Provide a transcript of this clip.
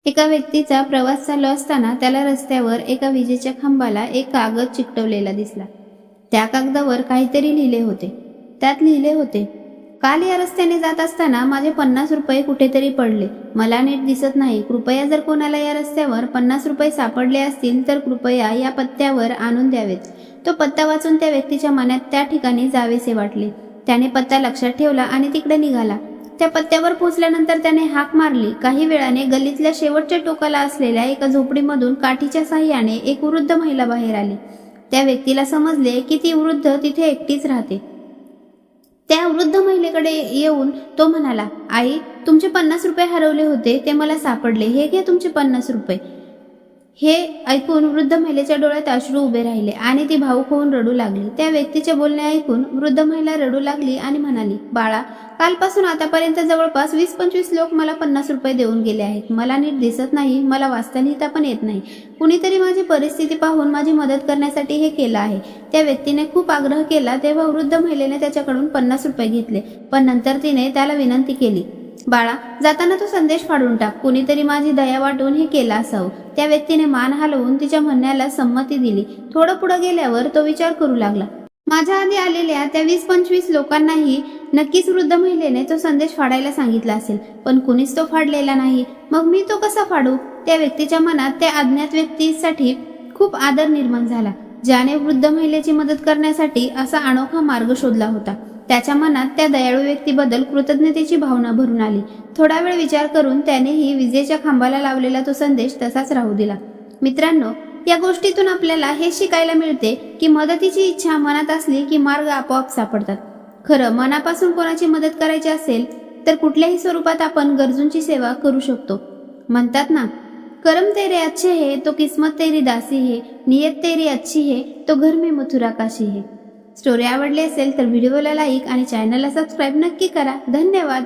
एका व्यक्तीचा प्रवास चालू असताना त्याला रस्त्यावर एका विजेच्या खांबाला एक कागद चिकटवलेला दिसला। त्या कागदावर काहीतरी लिहिले होते। त्यात लिहिले होते, काल या रस्त्याने जात असताना माझे 50 रुपये कुठेतरी पडले, मला नीट दिसत नाही, कृपया जर कोणाला या रस्त्यावर 50 रुपये सापडले असतील तर कृपया या पत्त्यावर आणून द्यावेत। तो पत्ता वाचून त्या व्यक्तीच्या मनात त्या ठिकाणी जावेसे वाटले। त्याने पत्ता लक्षात ठेवला आणि तिकडे निघाला। त्या पत्त्यावर पोहोचल्यानंतर त्याने हाक मारली। काही वेळाने गल्लीतल्या शेवटच्या टोकाला असलेल्या एका झोपडीमधून काठीच्या साह्याने एक वृद्ध महिला बाहेर आली। त्या व्यक्तीला समजले की ती वृद्ध तिथे एकटीच राहते। त्या वृद्ध महिलेकडे येऊन तो म्हणाला, आई, तुमचे 50 रुपये हरवले होते, ते मला सापडले, हे घे तुमचे 50 रुपये। हे ऐकून वृद्ध महिलेच्या डोळ्यात अश्रू उभे राहिले आणि ती भावुक होऊन रडू लागली। त्या व्यक्तीचे बोलणे ऐकून वृद्ध महिला रडू लागली आणि म्हणाली, बाळा, कालपासून आतापर्यंत जवळपास 20-25 लोक मला 50 रुपये देऊन गेले आहेत। मला नीट दिसत नाही, मला वाचता लिहिता पण येत नाही। कुणीतरी माझी परिस्थिती पाहून माझी मदत करण्यासाठी हे केलं आहे। त्या व्यक्तीने खूप आग्रह केला तेव्हा वृद्ध महिलेने त्याच्याकडून 50 रुपये घेतले, पण नंतर तिने त्याला विनंती केली, बाळा, जाताना तो संदेश फाडून टाक, कुणीतरी माझी दया वाटून हे केलं असावं। त्या व्यक्तीने मान हलवून तिच्या म्हणण्याला संमती दिली। थोडं पुढे गेल्यावर तो विचार करू लागला, माझ्या आधी आलेल्या त्या 20-25 लोकांनाही नक्कीच वृद्ध महिलेने तो संदेश फाडायला सांगितला असेल, पण कुणीच तो फाडलेला नाही, मग मी तो कसा फाडू? त्या व्यक्तीच्या मनात त्या अज्ञात व्यक्तीसाठी खूप आदर निर्माण झाला, ज्याने वृद्ध महिलेची मदत करण्यासाठी असा अनोखा मार्ग शोधला होता। त्याच्या मनात त्या दयाळू व्यक्तीबद्दल कृतज्ञतेची भावना भरून आली। थोडा वेळ विचार करून त्यानेही विजेच्या खांबाला लावलेला तो संदेश तसाच राहू दिला। मित्रांनो, या गोष्टीतून आपल्याला हे शिकायला मिळते की मदतीची इच्छा मनात असली की मार्ग आपोआप सापडतात। खरं मनापासून कोणाची मदत करायची असेल तर कुठल्याही स्वरूपात आपण गरजूंची सेवा करू शकतो। म्हणतात ना, करम तेरे अच्छे है तो किस्मत तेरी दासी है, नियत तेरी अच्छी है तो घर में मथुरा काशी है। स्टोरी आवडली असेल तर व्हिडिओला लाईक आणि चॅनलला सबस्क्राईब नक्की करा। धन्यवाद।